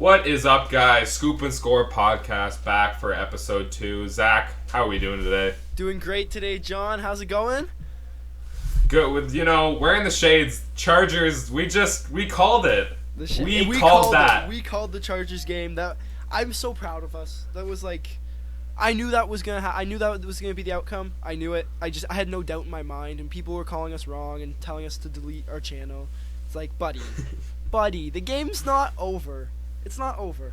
What is up, guys? Scoop and Score podcast back for episode 2. Zach, how are we doing today? Doing great today, John. How's it going? Good. With wearing the shades, Chargers. We called it. We called that. We called the Chargers game. That I'm so proud of us. That was like, I knew that was gonna. I knew that was gonna be the outcome. I knew it. I had no doubt in my mind, and people were calling us wrong and telling us to delete our channel. It's like, buddy, the game's not over. It's not over.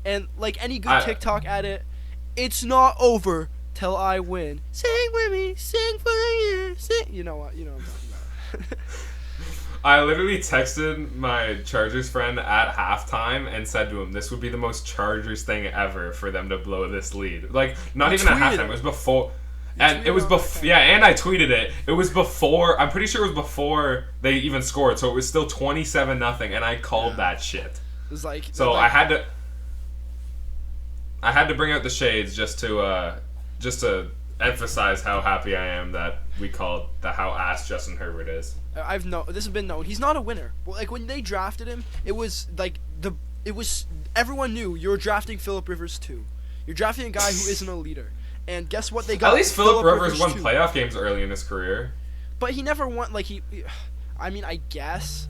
And like any good TikTok edit, it's not over till I win. Sing with me, sing for the year, sing. You know what? You know what I'm talking about. I literally texted my Chargers friend at halftime and said to him, "This would be the most Chargers thing ever for them to blow this lead." Like, not even at halftime. It was before. And it was before. Yeah, and I tweeted it. It was before. I'm pretty sure it was before they even scored. So it was still 27-0, and I called that shit. It was like, so I had to bring out the shades just to emphasize how happy I am that we called how ass Justin Herbert is. This has been known. He's not a winner. Well, like when they drafted him, it was like everyone knew you're drafting Phillip Rivers too. You're drafting a guy who isn't a leader. And guess what they got? At least Phillip Rivers won playoff games early in his career. But he never won. Like I mean, I guess,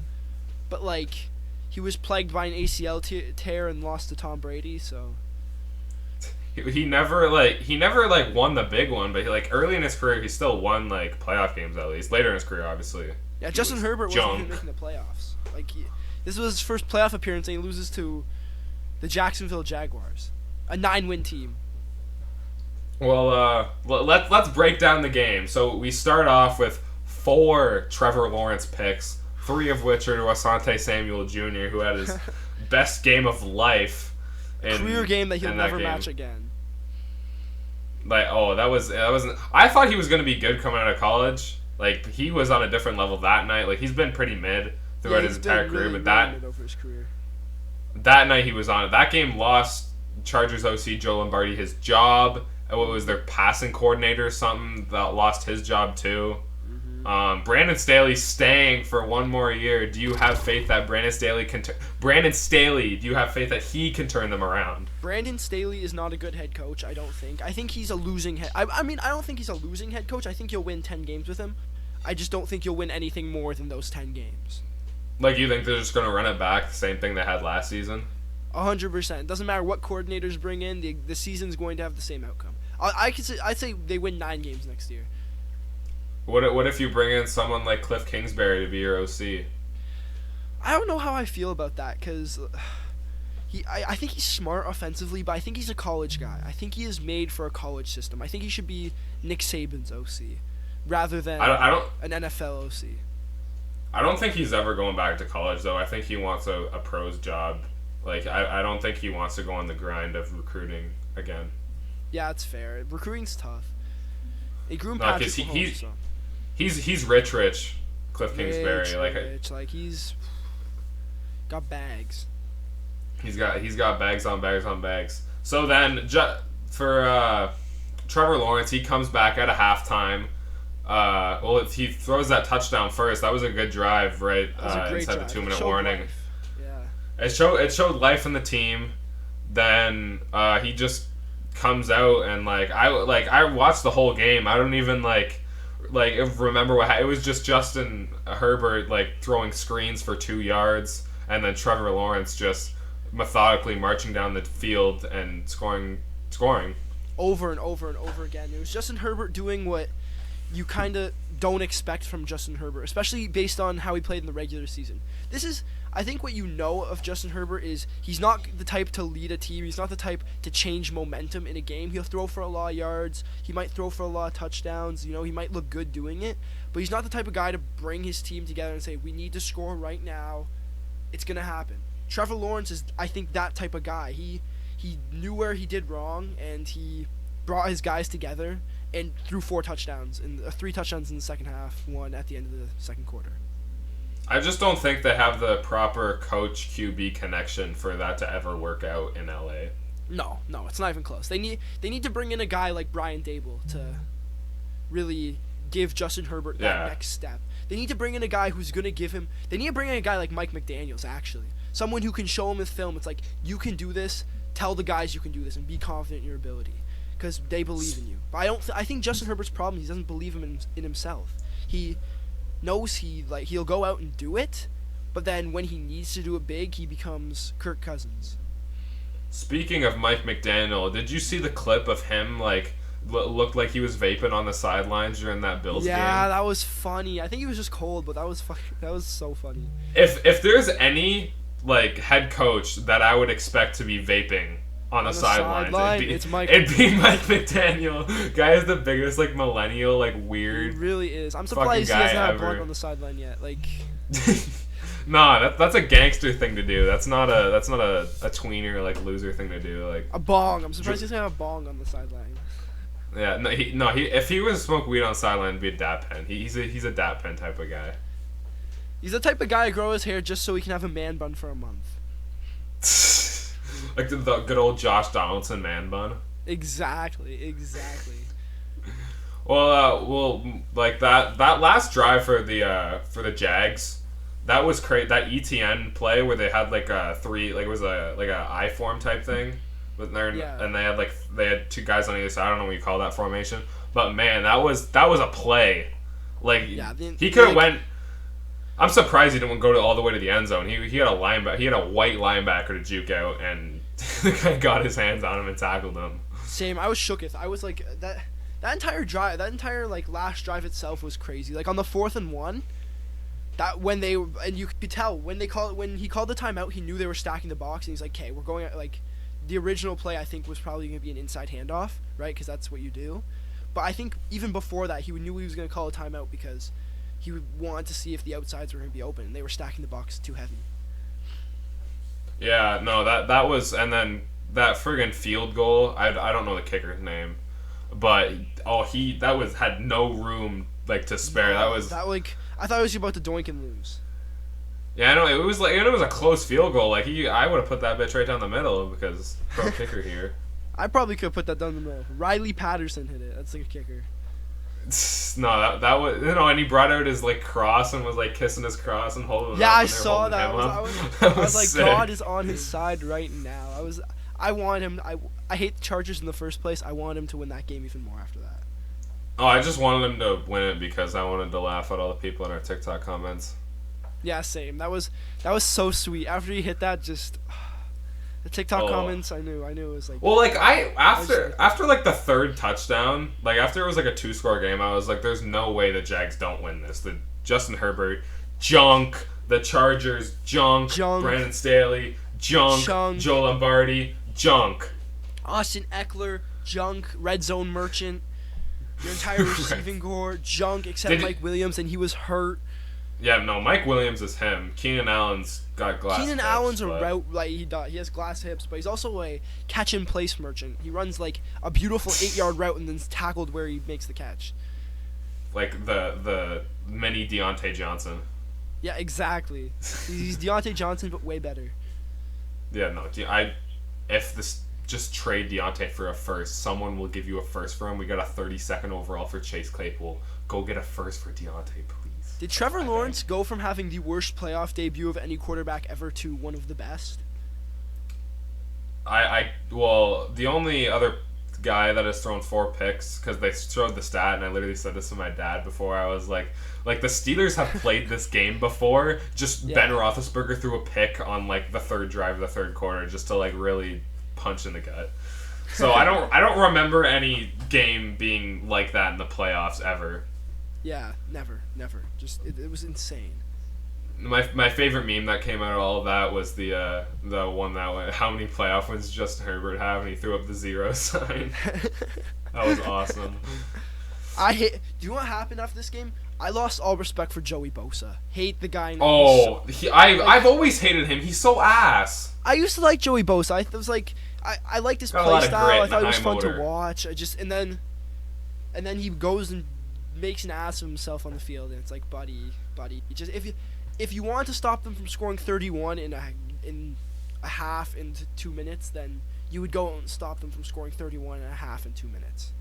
but like. He was plagued by an ACL tear and lost to Tom Brady, so he never won the big one, but early in his career he still won like playoff games at least. Later in his career, obviously. Yeah, Justin Herbert wasn't even making the playoffs. This was his first playoff appearance, and he loses to the Jacksonville Jaguars, a 9-win team. Well, let's break down the game. So we start off with 4 Trevor Lawrence picks. 3 of which are to Asante Samuel Jr., who had his best game of life. Career game that he'll never match again. That wasn't. I thought he was going to be good coming out of college. Like, he was on a different level that night. Like, he's been pretty mid throughout his entire career, but that night he was on it. That game lost Chargers OC Joe Lombardi his job. What was their passing coordinator or something that lost his job too? Brandon Staley staying for 1 more year. Do you have faith that Brandon Staley can? Brandon Staley, do you have faith that he can turn them around? Brandon Staley is not a good head coach. I don't think. I think he's a losing head. I mean, I don't think he's a losing head coach. I think you'll win 10 games with him. I just don't think you'll win anything more than those 10 games. Like, you think they're just going to run it back, the same thing they had last season? 100%. Doesn't matter what coordinators bring in. The season's going to have the same outcome. I'd say they win 9 games next year. What if you bring in someone like Cliff Kingsbury to be your OC? I don't know how I feel about that, because I think he's smart offensively, but I think he's a college guy. I think he is made for a college system. I think he should be Nick Saban's OC rather than an NFL OC. I don't think he's ever going back to college, though. I think he wants a pro's job. Like, I don't think he wants to go on the grind of recruiting again. Yeah, it's fair. Recruiting's tough. He grew Patrick Mahomes, so. He's rich, Cliff Kingsbury. Like he's got bags. He's got bags on bags on bags. So then, for Trevor Lawrence, he comes back at a halftime. He throws that touchdown first. That was a good drive, right? Inside the 2-minute warning. Life. Yeah. It showed life in the team. Then he just comes out and I watched the whole game. I don't even remember what it was. Just Justin Herbert throwing screens for 2 yards, and then Trevor Lawrence just methodically marching down the field and scoring over and over and over again. It was Justin Herbert doing what you kind of don't expect from Justin Herbert, especially based on how he played in the regular season. This is, I think, what you know of Justin Herbert is he's not the type to lead a team. He's not the type to change momentum in a game. He'll throw for a lot of yards. He might throw for a lot of touchdowns. He might look good doing it, but he's not the type of guy to bring his team together and say, we need to score right now. It's going to happen. Trevor Lawrence is, I think, that type of guy. He knew where he did wrong, and he brought his guys together and threw 4 touchdowns, and 3 touchdowns in the second half, 1 at the end of the second quarter. I just don't think they have the proper coach QB connection for that to ever work out in LA. No, it's not even close. They need to bring in a guy like Brian Daboll to really give Justin Herbert that next step. They need to bring in a guy who's going to give him... They need to bring in a guy like Mike McDaniels, actually, someone who can show him with film. It's like, you can do this. Tell the guys you can do this and be confident in your ability, because they believe in you. But I think Justin Herbert's problem is he doesn't believe in himself. He knows he'll go out and do it, but then when he needs to do it big, he becomes Kirk Cousins. Speaking of Mike McDaniel, did you see the clip of him looked like he was vaping on the sidelines during that Bills game? Yeah, that was funny. I think he was just cold, but that was so funny. If there's any head coach that I would expect to be vaping on the sidelines, it'd be Mike McDaniel. Guy is the biggest millennial weird. He really is. I'm surprised he hasn't had a blunt on the sideline yet. Nah, that's a gangster thing to do. That's not a tweener loser thing to do. A bong. I'm surprised he doesn't have a bong on the sideline. Yeah, if he was to smoke weed on the sideline, it'd be a dap pen. He's a dap pen type of guy. He's the type of guy to grow his hair just so he can have a man bun for a month. Like the good old Josh Donaldson man bun. Exactly. Well, that last drive for the Jags, that was crazy. That ETN play where they had it was a I form type thing, and they had two guys on either side. I don't know what you call that formation, but man, that was a play. He could have went. I'm surprised he didn't go all the way to the end zone. He had a linebacker. He had a white linebacker to juke out, and the guy got his hands on him and tackled him. Same. I was shooketh. I was like that entire drive. That entire last drive itself was crazy. On the 4th and 1, that when you could tell when he called the timeout, he knew they were stacking the box, and he's like, "Okay, we're going." The original play I think was probably going to be an inside handoff, right? Because that's what you do. But I think even before that, he knew he was going to call a timeout because he wanted to see if the outsides were going to be open, and they were stacking the box too heavy. Yeah, no, that was, and then that friggin' field goal. I don't know the kicker's name, but had no room to spare. I thought he was about to doink and lose. Yeah, I know it was a close field goal. I would have put that bitch right down the middle because pro kicker here. I probably could have put that down the middle. Riley Patterson hit it. That's a kicker. No, that was and he brought out his cross and was kissing his cross and holding. Yeah, it up I saw that. I was like, sick. God is on his side right now. I want him. I hate the Chargers in the first place. I want him to win that game even more after that. Oh, I just wanted him to win it because I wanted to laugh at all the people in our TikTok comments. Yeah, same. That was so sweet. After he hit that, just the TikTok comments. I knew it was after the third touchdown, after it was a 2-score game, I was like, there's no way the Jags don't win this. The Justin Herbert junk, the Chargers junk. Brandon Staley junk. Joe Lombardi junk, Austin Eckler junk, red zone merchant, your entire receiving corps junk except Mike Williams, and he was hurt. Yeah, no, Mike Williams is him. Keenan Allen's got glass hips. Keenan Allen's a route, he has glass hips, but he's also a catch-and-place merchant. He runs, a beautiful 8-yard route and then's tackled where he makes the catch. The mini Deontay Johnson. Yeah, exactly. He's Deontay Johnson, but way better. Yeah, no, just trade Deontay for a first. Someone will give you a first for him. We got a 32nd overall for Chase Claypool. Go get a first for Deontay, please. Did Trevor Lawrence go from having the worst playoff debut of any quarterback ever to one of the best? Well, the only other guy that has thrown 4 picks, because they showed the stat, and I literally said this to my dad before, I was like the Steelers have played this game before, Ben Roethlisberger threw a pick on the third drive of the third quarter just to really punch in the gut. So I don't remember any game being like that in the playoffs ever. Yeah, never. Just it was insane. My favorite meme that came out of all of that was the one that went, how many playoff wins does Justin Herbert have, and he threw up the 0 sign. That was awesome. Do you know what happened after this game? I lost all respect for Joey Bosa. Hate the guy. I've always hated him. He's so ass. I used to like Joey Bosa. I liked his play style. I thought it was fun to watch. And then he goes and makes an ass of himself on the field, and it's like, buddy. Just if you want to stop them from scoring 31 in a half in 2 minutes, then you would go and stop them from scoring 31 and a half in 2 minutes.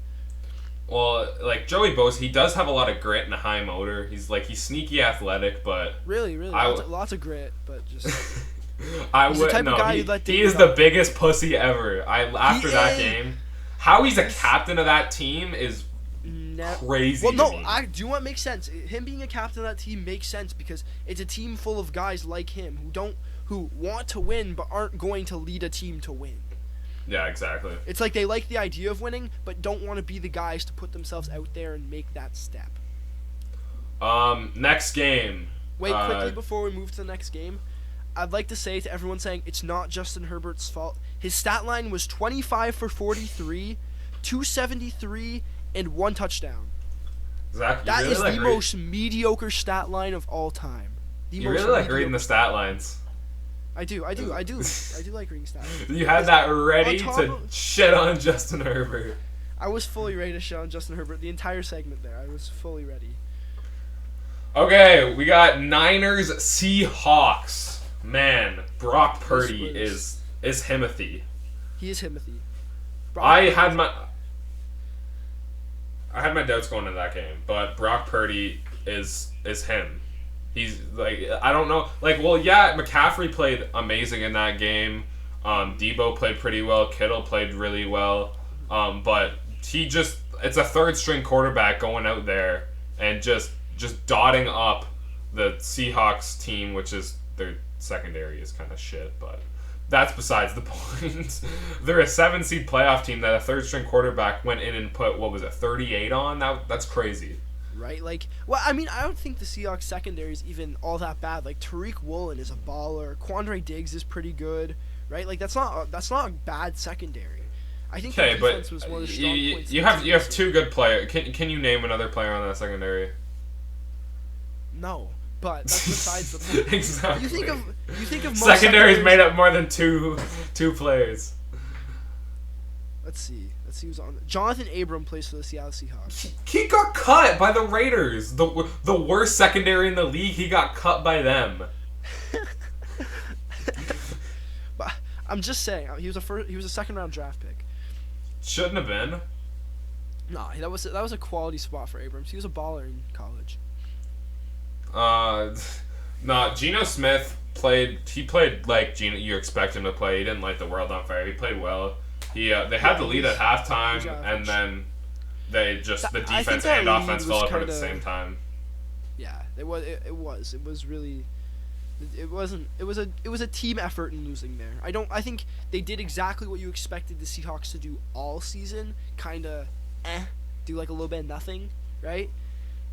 Well, Joey Bosa, he does have a lot of grit and a high motor. He's sneaky athletic, but really lots of grit, but just I He's the would type no. of guy you'd let He David is the Bell- biggest pussy ever. After that is. game, how he's a captain of that team is crazy. Well, to no, me. I do want make sense. Him being a captain of that team makes sense because it's a team full of guys like him who want to win but aren't going to lead a team to win. Yeah, exactly. It's like they like the idea of winning but don't want to be the guys to put themselves out there and make that step. Next game. Wait, quickly before we move to the next game, I'd like to say to everyone saying it's not Justin Herbert's fault. His stat line was 25 for 43, 273, and 1 touchdown. Zach, That really is like the most mediocre stat line of all time. You really like reading the stat lines. I do like reading stats. You had that ready On top to of- shit on Justin Herbert. I was fully ready to shit on Justin Herbert the entire segment there. I was fully ready. Okay, we got Niners Seahawks. Man, Brock Purdy is Himothy. He is Himothy. I had my doubts going into that game, but Brock Purdy is him. He's like, I don't know, like, well, yeah, McCaffrey played amazing in that game. Debo played pretty well. Kittle played really well. But it's a third string quarterback going out there and just dotting up the Seahawks team, which is their secondary is kind of shit, but that's besides the point. They're a 7-seed playoff team that a third string quarterback went in and put, 38 on? That's crazy. Right? Like, well, I mean, I don't think the Seahawks secondary is even all that bad. Like, Tariq Woolen is a baller. Quandre Diggs is pretty good, right? Like, that's not a bad secondary. I think the defense was one of the strong points. You have two good players. Can you name another player on that secondary? No, but that's besides the point. Exactly. You think of most secondaries made up more than two players. Let's see who's on. Jonathan Abram plays for the Seattle Seahawks. He got cut by the Raiders. The worst secondary in the league. He got cut by them. But I'm just saying, he was a second round draft pick. Shouldn't have been. Nah, that was a quality spot for Abrams. He was a baller in college. Geno Smith played. He played like you expect him to play. He didn't light the world on fire. He played well. They had the lead at halftime, and then the defense and offense fell apart at the same time. Yeah, it was really. It was a team effort in losing there. I think they did exactly what you expected the Seahawks to do all season, kinda do like a little bit of nothing, right?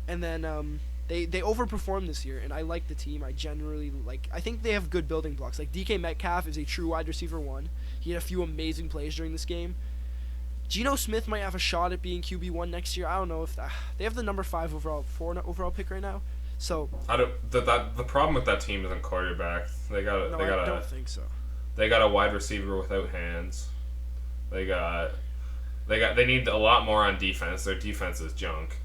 And then they overperformed this year, and I like the team. I think they have good building blocks. Like DK Metcalf is a true wide receiver 1. He had a few amazing plays during this game. Geno Smith might have a shot at being QB1 next year. I don't know if they have the number 4 overall pick right now. So the problem with that team isn't quarterback. I don't think so. They got a wide receiver without hands. They need a lot more on defense. Their defense is junk.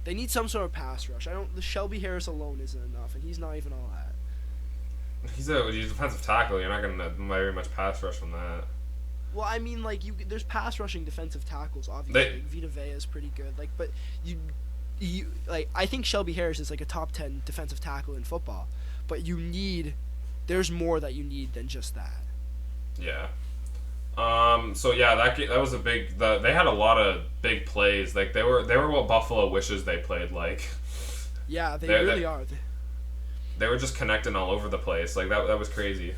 They need some sort of pass rush. The Shelby Harris alone isn't enough, and he's not even all that. He's a defensive tackle. You're not gonna very much pass rush from that. Well, I mean, like there's pass rushing defensive tackles. Obviously, Vita Vea is pretty good. Like, but I think Shelby Harris is like a top 10 defensive tackle in football. But there's more that you need than just that. Yeah. So yeah, that was a big. They had a lot of big plays. Like they were what Buffalo wishes they played like. Yeah, they really are. They were just connecting all over the place. Like that was crazy.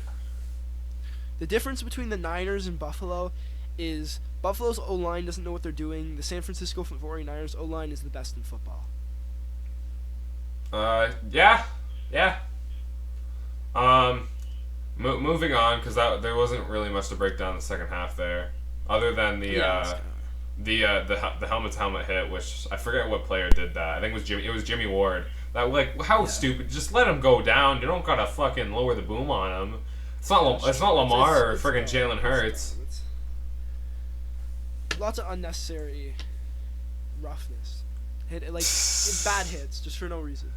The difference between the Niners and Buffalo is Buffalo's O-line doesn't know what they're doing. The San Francisco 49ers O-line is the best in football. Yeah. Moving on, because there wasn't really much to break down in the second half there, other than the helmet to helmet hit, which I forget what player did that. I think it was Jimmy Ward. That how stupid! Just let him go down. You don't gotta fucking lower the boom on him. It's not Lamar or friggin' Jalen Hurts. Lots of unnecessary roughness. Bad hits just for no reason.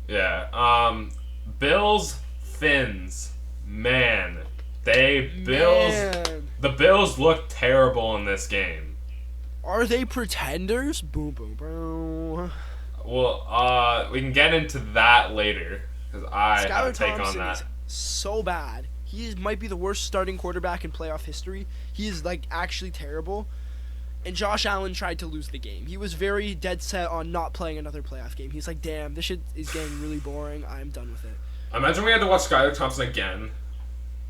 Yeah. Bills Fins. Man, the Bills look terrible in this game. Are they pretenders? Boom, boom, boom. Well, we can get into that later because I have a take on that. Is so bad. might be the worst starting quarterback in playoff history. He is like actually terrible. And Josh Allen tried to lose the game. He was very dead set on not playing another playoff game. He's like, damn, this shit is getting really boring. I'm done with it. Imagine we had to watch Skylar Thompson again.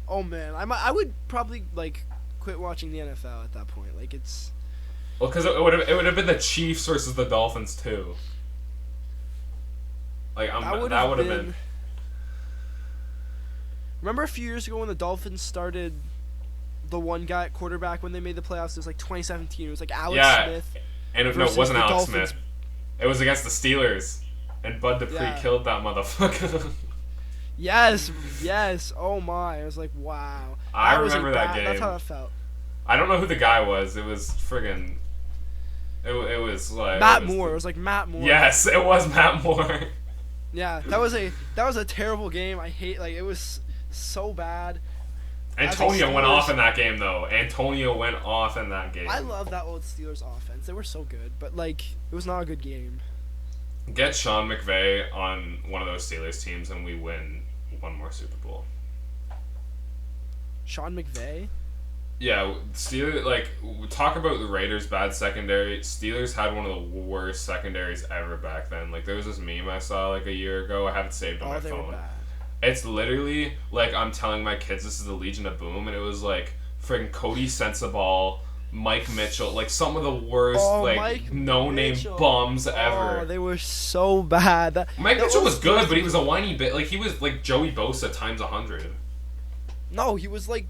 Oh man, I would probably like quit watching the NFL at that point. Like it's. Well, because it would have been the Chiefs versus the Dolphins too. Like that would have been. Remember a few years ago when the Dolphins started the one guy at quarterback when they made the playoffs? It was like 2017. It was like Alex Smith. And it wasn't Alex Smith. It was against the Steelers, and Bud Dupree killed that motherfucker. Yes. Oh my! I was like, wow. I remember that game. That's how it felt. I don't know who the guy was. It was friggin'. It was like Matt Moore. It was like Matt Moore. Yes, it was Matt Moore. Yeah, that was a terrible game. I hate it was so bad. Antonio went off in that game though. Antonio went off in that game. I love that old Steelers offense. They were so good, but like it was not a good game. Get Sean McVay on one of those Steelers teams and we win one more Super Bowl. Sean McVay? Yeah, Steelers, like, talk about the Raiders' bad secondary. Steelers had one of the worst secondaries ever back then. Like, there was this meme I saw, like, a year ago. I have it saved on my they phone. Were bad. It's literally, like, I'm telling my kids this is the Legion of Boom, and it was, like, friggin' Cody Sensabaugh, Mike Mitchell, like, some of the worst, no-name bums ever. Oh, they were so bad. Mike Mitchell was good, but he was a whiny bit. Like, he was, like, Joey Bosa times 100. No, he was, like,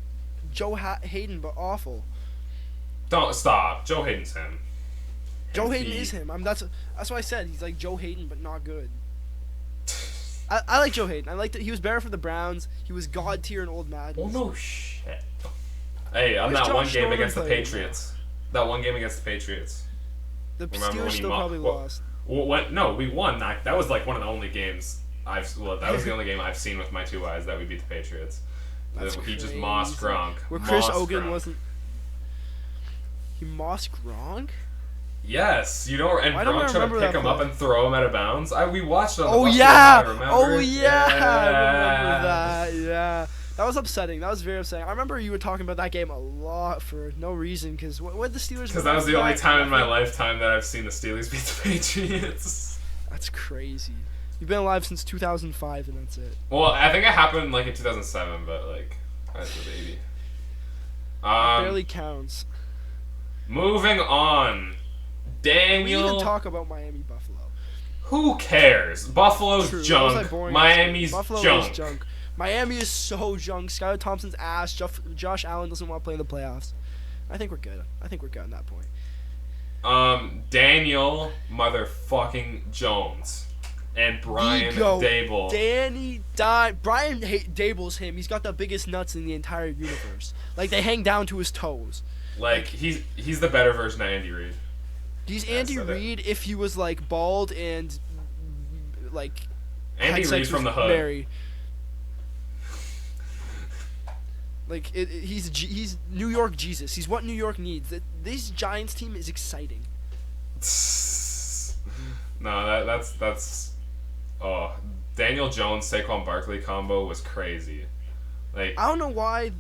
Joe Hayden, but awful. Don't stop. Joe Hayden's him. Joe Hayden is him. That's what I said. He's like Joe Hayden, but not good. I like Joe Hayden. I liked it. He was better for the Browns. He was god tier in Old Madden. Oh no shit. Hey, on that one game against the Patriots. That one game against the Patriots. The Steelers still probably lost. No, we won. That was like one of the only games that was the only game I've seen with my two eyes that we beat the Patriots. He just mossed Gronk. Where Chris Hogan wasn't. He mossed Gronk? Yes, you don't. And Gronk tried to pick him up and throw him out of bounds. We watched it on the bus remember? I remember that. Yeah, that was upsetting. That was very upsetting. I remember you were talking about that game a lot for no reason. Because what the Steelers? Because that was the only time in my lifetime that I've seen the Steelers beat the Patriots. That's crazy. You've been alive since 2005, and that's it. Well, I think it happened like in 2007, but like I was a baby. It barely counts. Moving on, Daniel. We even talk about Miami Buffalo. Who cares? Buffalo's junk. Miami's junk. Miami is so junk. Skylar Thompson's ass. Josh Allen doesn't want to play in the playoffs. I think we're good. I think we're good on that point. Daniel motherfucking Jones. And Brian Dable. Brian Dable's him. He's got the biggest nuts in the entire universe. Like, they hang down to his toes. Like, he's the better version of Andy Reid. He's Andy Reid if he was, like, bald and, like... Andy Reid from the hood. Married. Like, he's New York Jesus. He's what New York needs. This Giants team is exciting. No, that's... Oh, Daniel Jones, Saquon Barkley combo was crazy. Like, I don't know why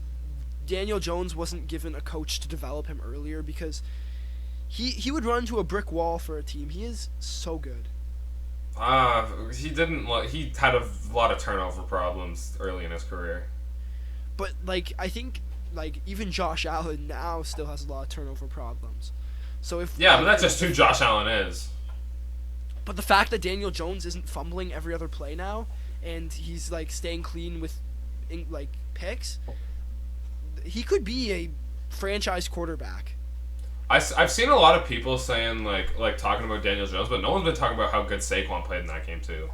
Daniel Jones wasn't given a coach to develop him earlier, because he would run into a brick wall for a team. He is so good. He had a lot of turnover problems early in his career. But like, I think like even Josh Allen now still has a lot of turnover problems. So if but that's just who Josh Allen is. But the fact that Daniel Jones isn't fumbling every other play now, and he's like staying clean with like picks, he could be a franchise quarterback. I've seen a lot of people saying like talking about Daniel Jones, but no one's been talking about how good Saquon played in that game too.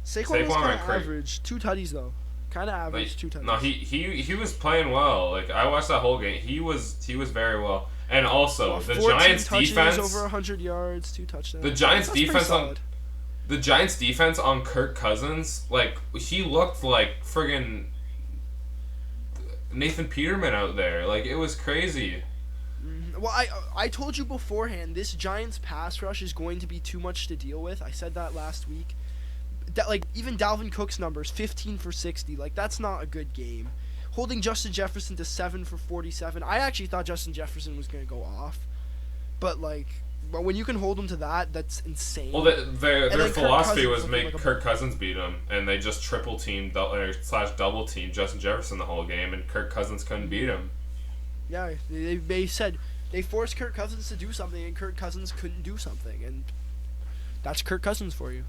Saquon was kind of average. 2 tutties though. Kind of average. 2 tutties. No, he was playing well. Like, I watched that whole game. He was very well. And also, the Giants defense over 100 yards, 2 touchdowns. The Giants defense on Kirk Cousins, like, he looked like friggin' Nathan Peterman out there. Like, it was crazy. Well, I told you beforehand, this Giants pass rush is going to be too much to deal with. I said that last week. like even Dalvin Cook's numbers, 15 for 60. Like that's not a good game. Holding Justin Jefferson to 7 for 47. I actually thought Justin Jefferson was gonna go off, but when you can hold him to that, that's insane. Well, their philosophy was make like Kirk Cousins beat him, and they just triple teamed / double teamed Justin Jefferson the whole game, and Kirk Cousins couldn't beat him. Yeah, they said they forced Kirk Cousins to do something, and Kirk Cousins couldn't do something, and that's Kirk Cousins for you.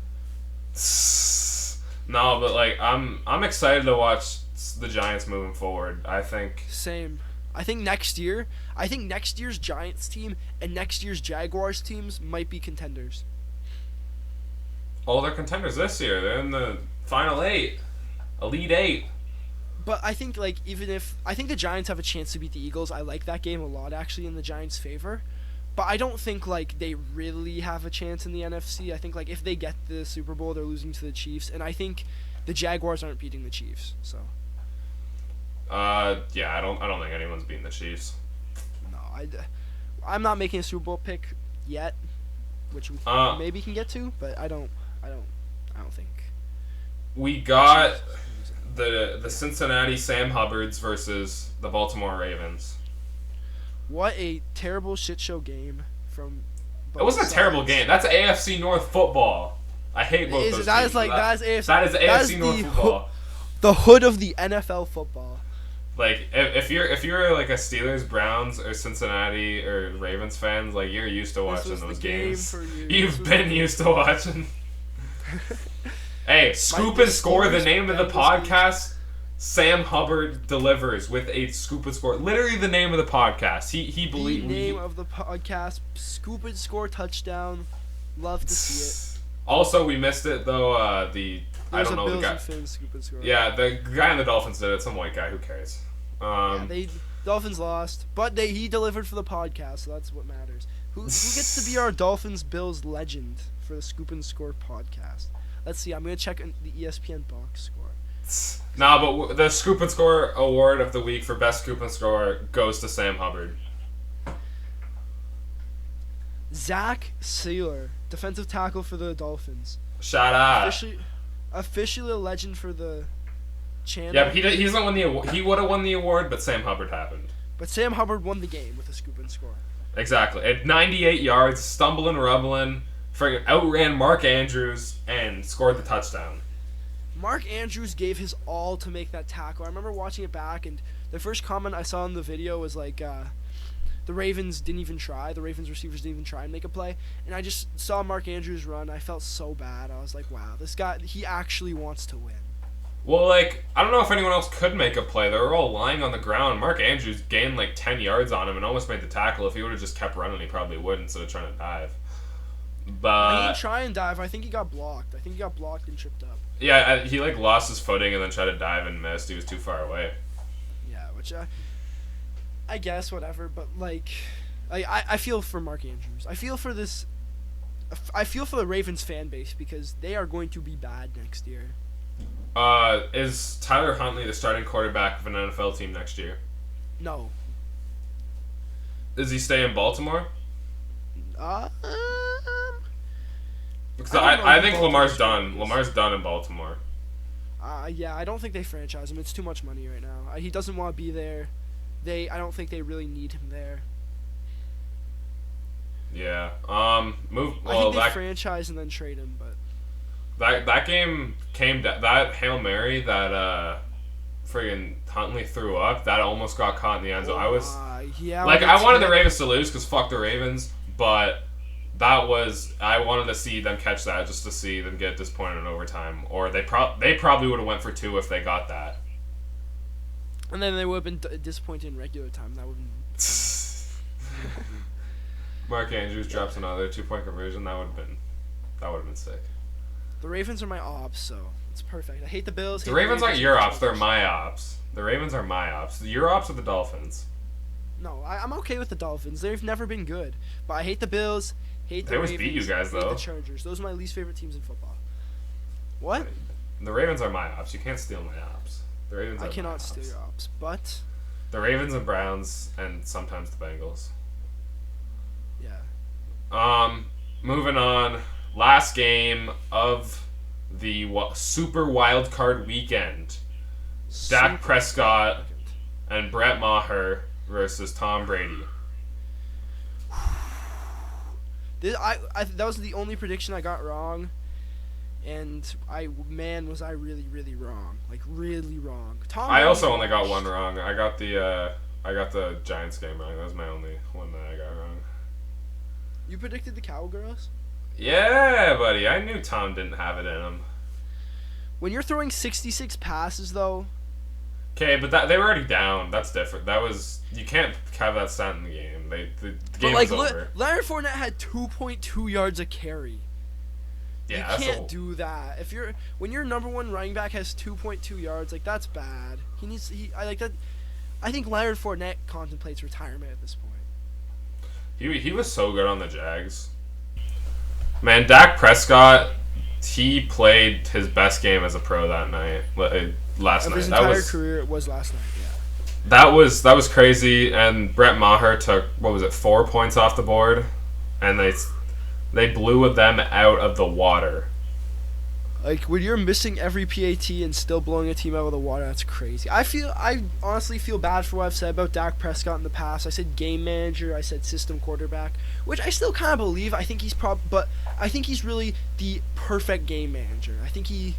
No, but like I'm excited to watch the Giants moving forward. I think same. I think next year's Giants team and next year's Jaguars teams might be contenders. Oh, they're contenders this year. They're in the final 8, Elite 8. But I think I think the Giants have a chance to beat the Eagles. I like that game a lot actually in the Giants' favor. But I don't think they really have a chance in the NFC. I think if they get the Super Bowl, they're losing to the Chiefs, and I think the Jaguars aren't beating the Chiefs. So. Yeah, I don't think anyone's beating the Chiefs. No, I'm not making a Super Bowl pick yet, which we maybe can get to, but I don't think. We got the Cincinnati Sam Hubbards versus the Baltimore Ravens. What a terrible shit show game from. It wasn't a terrible game. That's AFC North football. I hate both those teams. That is AFC. That is AFC North football. The hood of the NFL football. Like if you're like a Steelers, Browns, or Cincinnati or Ravens fans, you're used to watching those games. You've been used to watching. Hey, Scoop and Score, the name of the podcast. Sam Hubbard delivers with a Scoop and Score. Literally the name of the podcast. He believes. The name of the podcast. Scoop and Score touchdown. Love to see it. Also, we missed it though. I don't know the guy. Scoop and Score. Yeah, the guy in the Dolphins did it. Some white guy. Who cares? Dolphins lost, but he delivered for the podcast, so that's what matters. Who gets to be our Dolphins Bills legend for the Scoop and Score podcast? Let's see. I'm gonna check the ESPN box score. Nah, but the Scoop and Score award of the week for best Scoop and Score goes to Sam Hubbard. Zach Sealer, defensive tackle for the Dolphins. Shout out. Officially a legend for the channel. Yeah, but he doesn't win the award. He would have won the award, but Sam Hubbard happened. But Sam Hubbard won the game with a Scoop and Score. Exactly. At 98 yards, stumbling, rumbling, friggin' outran Mark Andrews and scored the touchdown. Mark Andrews gave his all to make that tackle. I remember watching it back, and the first comment I saw in the video was the Ravens didn't even try. The Ravens receivers didn't even try and make a play. And I just saw Mark Andrews run. I felt so bad. I was like, wow, this guy, he actually wants to win. Well, I don't know if anyone else could make a play. They were all lying on the ground. Mark Andrews gained 10 yards on him and almost made the tackle. If he would have just kept running, he probably would instead of trying to dive. But he didn't try and dive. I think he got blocked. And tripped up. Yeah, he lost his footing and then tried to dive and missed. He was too far away. Yeah, which I guess whatever. But I feel for Mark Andrews. I feel for the Ravens fan base because they are going to be bad next year. Is Tyler Huntley the starting quarterback of an NFL team next year? No. Does he stay in Baltimore? Because I think Lamar's done. Lamar's done in Baltimore. Yeah, I don't think they franchise him. It's too much money right now. He doesn't want to be there. I don't think they really need him there. Yeah. I think they franchise and then trade him, but that game that Hail Mary that friggin' Huntley threw up, that almost got caught in the end zone. I wanted the Ravens to lose because fuck the Ravens, but I wanted to see them catch that just to see them get disappointed in overtime, or they probably would have went for 2 if they got that. And then they would have been disappointed in regular time. That would have been. Mark Andrews drops another 2-point conversion. That would have been sick. The Ravens are my ops, so it's perfect. I hate the Bills. The Ravens aren't your ops. They're my ops. The Ravens are my ops. Your ops are the Dolphins. No, I'm okay with the Dolphins. They've never been good, but I hate the Bills. Hate the Ravens. They always beat you guys, though. Hate the Chargers. Those are my least favorite teams in football. What? The Ravens are my ops. You can't steal my ops. The Ravens. I cannot steal your ops, but the Ravens and Browns, and sometimes the Bengals. Yeah. Moving on. Last game of the super wild card weekend. Dak Prescott and Brett Maher versus Tom Brady. That was the only prediction I got wrong, and was I really, really wrong. Like, really wrong. I also only got one wrong. I got the Giants game wrong. That was my only one that I got wrong. You predicted the Cowgirls? Yeah, buddy. I knew Tom didn't have it in him. When you're throwing 66 passes, though... Okay, but they were already down. That's different. You can't have that stat in the game. The game was over. Leonard Fournette had 2.2 yards a carry. Yeah, you can't do that. When your number one running back has 2.2 yards, like, that's bad. I think Leonard Fournette contemplates retirement at this point. He was so good on the Jags. Man, Dak Prescott, he played his best game as a pro that night. Last night. His entire career, it was last night. Yeah. That was crazy, and Brett Maher took 4 points off the board, and they blew them out of the water. Like, when you're missing every PAT and still blowing a team out of the water, that's crazy. I honestly feel bad for what I've said about Dak Prescott in the past. I said game manager, I said system quarterback, which I still kind of believe. I think but I think he's really the perfect game manager. I think he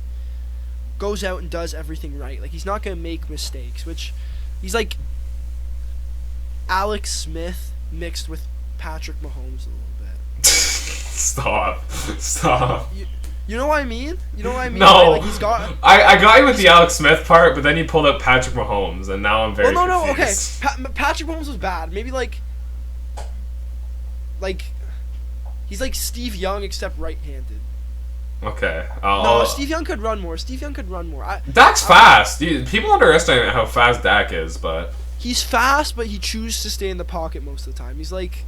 goes out and does everything right. Like, he's not going to make mistakes, which he's like Alex Smith mixed with Patrick Mahomes a little bit. Stop. You know what I mean? You know what I mean? No. Like, he's got... I got you with the Alex Smith part, but then you pulled up Patrick Mahomes, and now I'm very confused. Okay. Patrick Mahomes was bad. Maybe, like, he's like Steve Young, except right-handed. Okay. Steve Young could run more. Dak's fast. People underestimate how fast Dak is, but... He's fast, but he chooses to stay in the pocket most of the time. He's like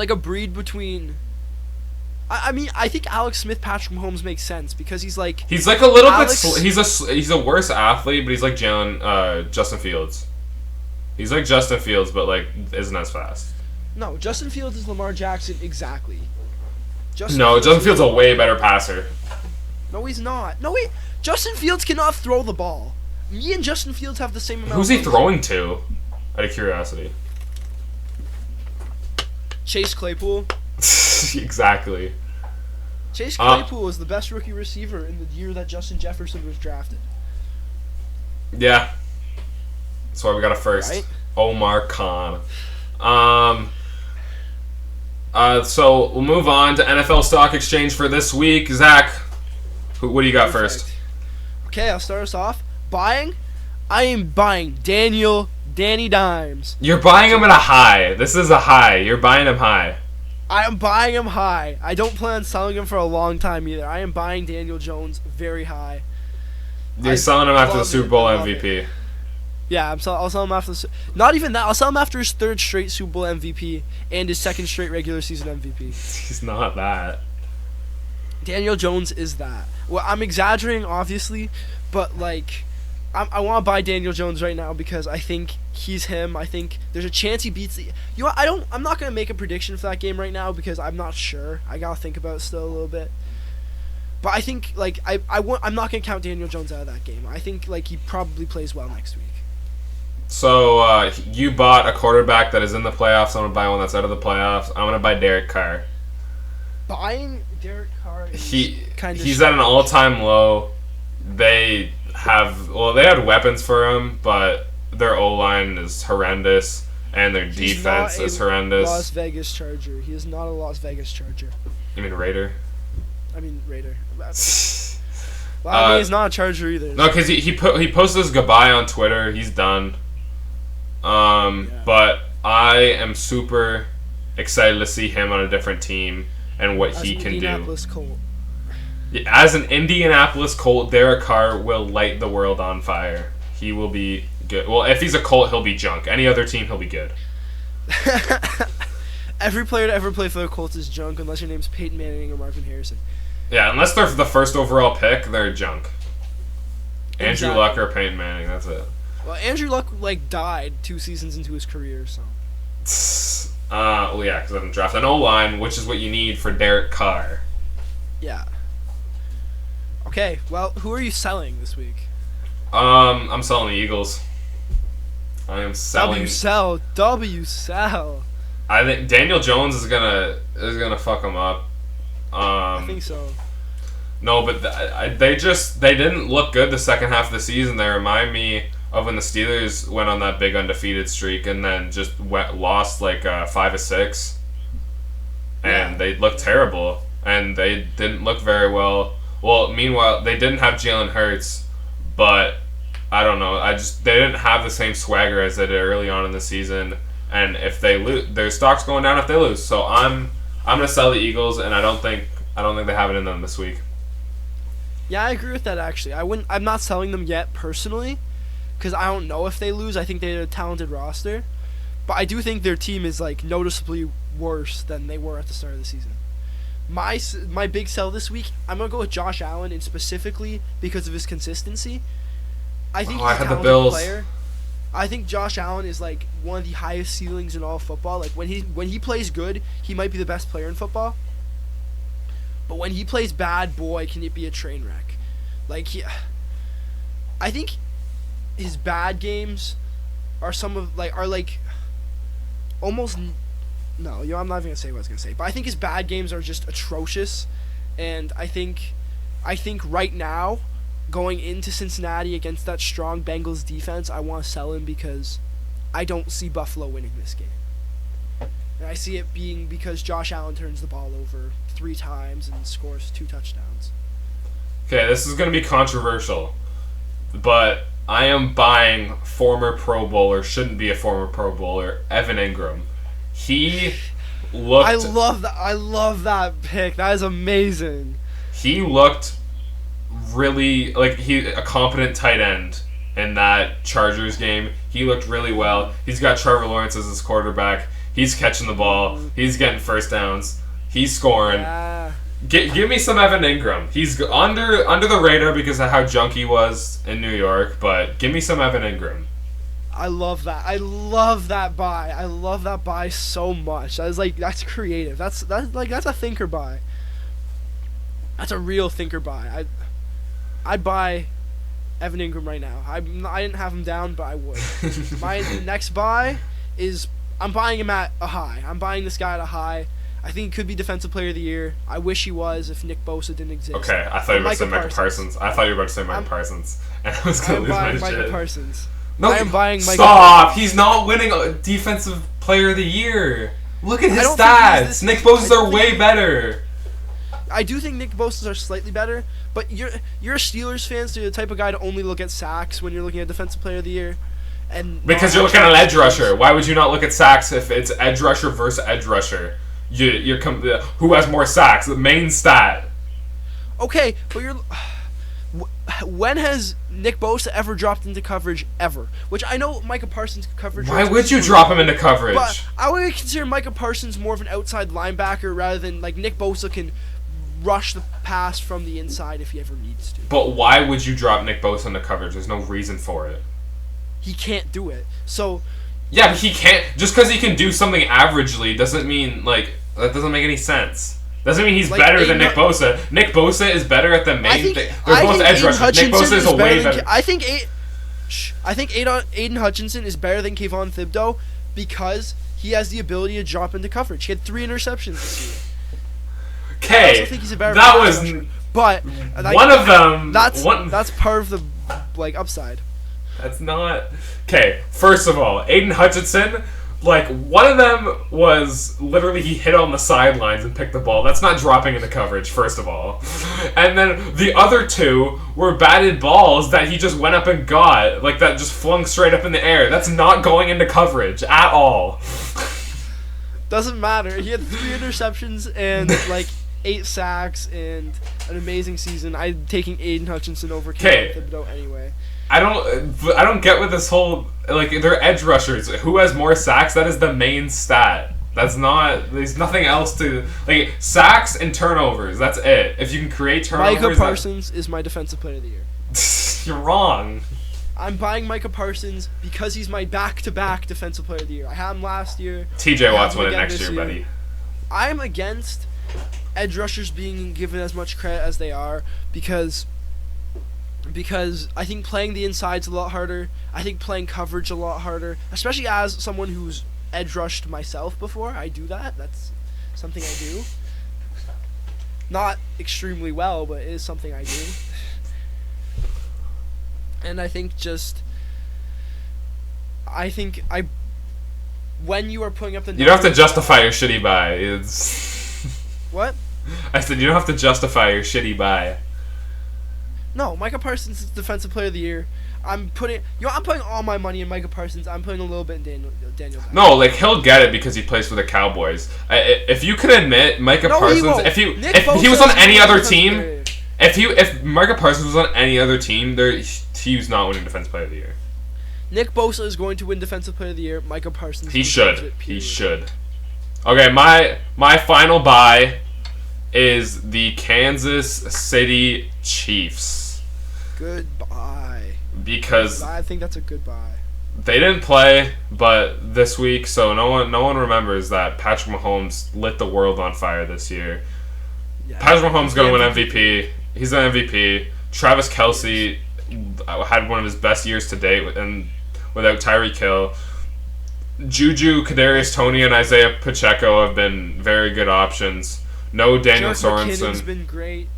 a breed between... I mean, I think Alex Smith, Patrick Mahomes makes sense because he's like a little bit. He's a worse athlete, but he's like Justin Fields. He's like Justin Fields, but like isn't as fast. No, Justin Fields is Lamar Jackson exactly. Justin Fields is a way better passer. No, he's not. Justin Fields cannot throw the ball. Me and Justin Fields have the same amount. Who's he throwing to? Out of curiosity. Chase Claypool. Exactly. Chase Claypool was the best rookie receiver in the year that Justin Jefferson was drafted. Yeah. That's why we got a first. Right? Omar Khan. So we'll move on to NFL Stock Exchange for this week. Zach, what do you got first? Okay, I'll start us off. I am buying Danny Dimes. You're buying him at a high. This is a high. You're buying him high. I am buying him high. I don't plan on selling him for a long time either. I am buying Daniel Jones very high. You're selling him after the Super Bowl MVP. Yeah, I'll sell him after not even that. I'll sell him after his third straight Super Bowl MVP and his second straight regular season MVP. He's not that. Daniel Jones is that. Well, I'm exaggerating, obviously, but like, I want to buy Daniel Jones right now because I think he's him. I think there's a chance he beats the... You know, I'm not going to make a prediction for that game right now because I'm not sure. I got to think about it still a little bit. But I think, like, I'm not going to count Daniel Jones out of that game. I think, like, he probably plays well next week. So, you bought a quarterback that is in the playoffs. I'm going to buy one that's out of the playoffs. I'm going to buy Derek Carr. Buying Derek Carr is he's at an all-time low. They had weapons for him, but their O-line is horrendous, and their defense is horrendous. Las Vegas Charger. He is not a Las Vegas Charger. You mean Raider? I mean Raider. Well, he's not a Charger either. No, because he posted his goodbye on Twitter. He's done. But I am super excited to see him on a different team and what he can do. Indianapolis Colt. As an Indianapolis Colt, Derek Carr will light the world on fire. He will be good. Well, if he's a Colt, he'll be junk. Any other team, he'll be good. Every player to ever play for the Colts is junk unless your name's Peyton Manning or Marvin Harrison. Yeah, unless they're the first overall pick, they're junk. Exactly. Andrew Luck or Peyton Manning, that's it. Well, Andrew Luck, died 2 seasons into his career, so... Well, yeah, because I didn't draft an O-line, which is what you need for Derek Carr. Yeah. Okay, well, who are you selling this week? I'm selling the Eagles. I am selling. W sell. I think Daniel Jones is gonna fuck them up. I think so. No, but they didn't look good the second half of the season. They remind me of when the Steelers went on that big undefeated streak and then just lost like 5 of 6, and they looked terrible and they didn't look very well. Well, meanwhile, they didn't have Jalen Hurts, but I don't know. They didn't have the same swagger as they did early on in the season. And if they lose, their stock's going down if they lose. So I'm gonna sell the Eagles, and I don't think they have it in them this week. Yeah, I agree with that. Actually, I'm not selling them yet personally, because I don't know if they lose. I think they have a talented roster, but I do think their team is like noticeably worse than they were at the start of the season. My big sell this week, I'm gonna go with Josh Allen, and specifically because of his consistency. I think he's a talented player. I think Josh Allen is like one of the highest ceilings in all of football. Like when he plays good, he might be the best player in football. But when he plays bad, boy, can it be a train wreck. I think his bad games are almost. No, I'm not even gonna say what I was gonna say. But I think his bad games are just atrocious, and I think right now, going into Cincinnati against that strong Bengals defense, I want to sell him because I don't see Buffalo winning this game. And I see it being because Josh Allen turns the ball over 3 times and scores 2 touchdowns. Okay, this is going to be controversial, but I am buying former Pro Bowler, shouldn't be a former Pro Bowler, Evan Ingram. He looked... I love that pick. That is amazing. He looked really like a competent tight end in that Chargers game. He looked really well. He's got Trevor Lawrence as his quarterback. He's catching the ball. He's getting first downs. He's scoring. Yeah. Give me some Evan Ingram. He's under the radar because of how junk he was in New York, but give me some Evan Ingram. I love that. I love that buy. I love that buy so much. That's creative. That's a thinker buy. That's a real thinker buy. I'd buy Evan Ingram right now. I didn't have him down, but I would. My next buy is I'm buying him at a high. I'm buying this guy at a high. I think he could be Defensive Player of the Year. I wish he was if Nick Bosa didn't exist. Okay, I thought you were about to say Micah Parsons. I thought you were about to say Micah Parsons. And I was going to lose my shit. Micah Parsons. No, I am buying Micah Stop! Parsons. He's not winning a Defensive Player of the Year. Look at his stats. Nick Bosa's are way better. I do think Nick Bosa's are slightly better, but you're a Steelers fan, so you're the type of guy to only look at sacks when you're looking at Defensive Player of the Year. And because you're looking at edge rusher. Why would you not look at sacks if it's edge rusher versus edge rusher? Who has more sacks? The main stat. Okay, but when has Nick Bosa ever dropped into coverage ever? Which I know Micah Parsons coverage. Why would you drop him into coverage? But I would consider Micah Parsons more of an outside linebacker rather than like Nick Bosa can rush the pass from the inside if he ever needs to. But why would you drop Nick Bosa into coverage? There's no reason for it. He can't do it. So yeah, but he can't. Just because he can do something averagely doesn't mean that doesn't make any sense. Doesn't mean he's better than Nick Bosa. Nick Bosa is better at the main thing. They're both edge rushers. Nick Bosa is a way better. I think Aiden Hutchinson is better than Kayvon Thibodeau because he has the ability to drop into coverage. He had 3 interceptions this year. Okay, I also think he's a better rusher, but one of them. That's part of the upside. That's not okay. First of all, Aiden Hutchinson, one of them was literally he hit on the sidelines and picked the ball. That's not dropping into coverage. First of all, and then the other 2 were batted balls that he just went up and got, that just flung straight up in the air. That's not going into coverage at all. Doesn't matter. He had 3 interceptions and 8 sacks and an amazing season. I'm taking Aiden Hutchinson over Kayvon Thibodeau anyway. I don't get with this whole they're edge rushers. Who has more sacks? That is the main stat. That's not. There's nothing else to sacks and turnovers. That's it. If you can create turnovers. Micah Parsons is my Defensive Player of the Year. You're wrong. I'm buying Micah Parsons because he's my back-to-back Defensive Player of the Year. I had him last year. TJ Watt's winning next year, buddy. I'm against edge rushers being given as much credit as they are because I think playing the inside's a lot harder. I think playing coverage a lot harder, especially as someone who's edge rushed myself before. I do that. That's something I do. Not extremely well, but it is something I do. And I think when you are putting up the you don't have to justify your shitty buy. It's what? I said you don't have to justify your shitty buy. No, Micah Parsons is Defensive Player of the Year. I'm putting all my money in Micah Parsons. I'm putting a little bit in Daniel. No, like he'll get it because he plays for the Cowboys. If you could admit Micah Parsons, if he was on any other team, if Micah Parsons was on any other team, he was not winning Defensive Player of the Year. Nick Bosa is going to win Defensive Player of the Year. Micah Parsons. He should. He should. Okay, my final buy is the Kansas City Chiefs. Goodbye. Because I think that's a good buy. They didn't play, but this week, so no one remembers that Patrick Mahomes lit the world on fire this year. Yeah, Patrick Mahomes is going to win MVP. He's an MVP. Travis Kelce had one of his best years to date, and without Tyreek Hill. Juju, Kadarius Toney, and Isaiah Pacheco have been very good options. No Daniel Sorensen. McKinnon's been great.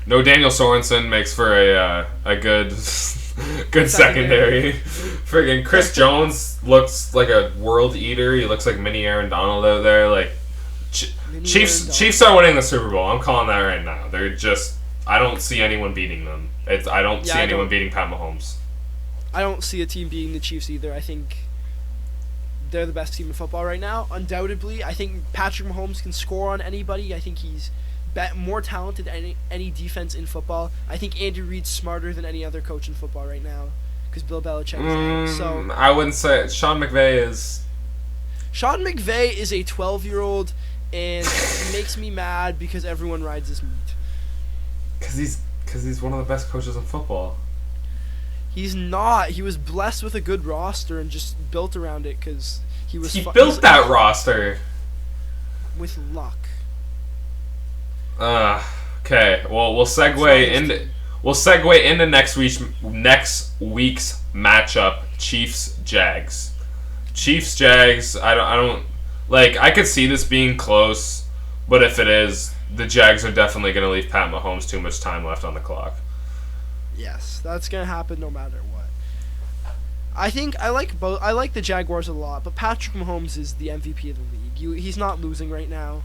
No Daniel Sorensen makes for a good good secondary. Friggin' Chris Jones looks like a world eater. He looks like mini Aaron Donald out there. Like Chiefs are winning the Super Bowl. I'm calling that right now. They're just I don't see anyone beating them. I don't see anyone beating Pat Mahomes. I don't see a team beating the Chiefs either. I think they're the best team in football right now. Undoubtedly, I think Patrick Mahomes can score on anybody. I think he's more talented than any defense in football. I think Andy Reid's smarter than any other coach in football right now because Bill Belichick is there. So I wouldn't say Sean McVay is. Sean McVay is a 12-year-old, and he makes me mad because everyone rides his meat. Because he's one of the best coaches in football. He's not. He was blessed with a good roster and just built around it because he was. He built that roster with luck. Okay. Well, we'll segue into next week's matchup: Chiefs-Jags. Chiefs-Jags. I don't like. I could see this being close, but if it is, the Jags are definitely going to leave Pat Mahomes too much time left on the clock. Yes, that's gonna happen no matter what. I think I like both. I like the Jaguars a lot, but Patrick Mahomes is the MVP of the league. He's not losing right now.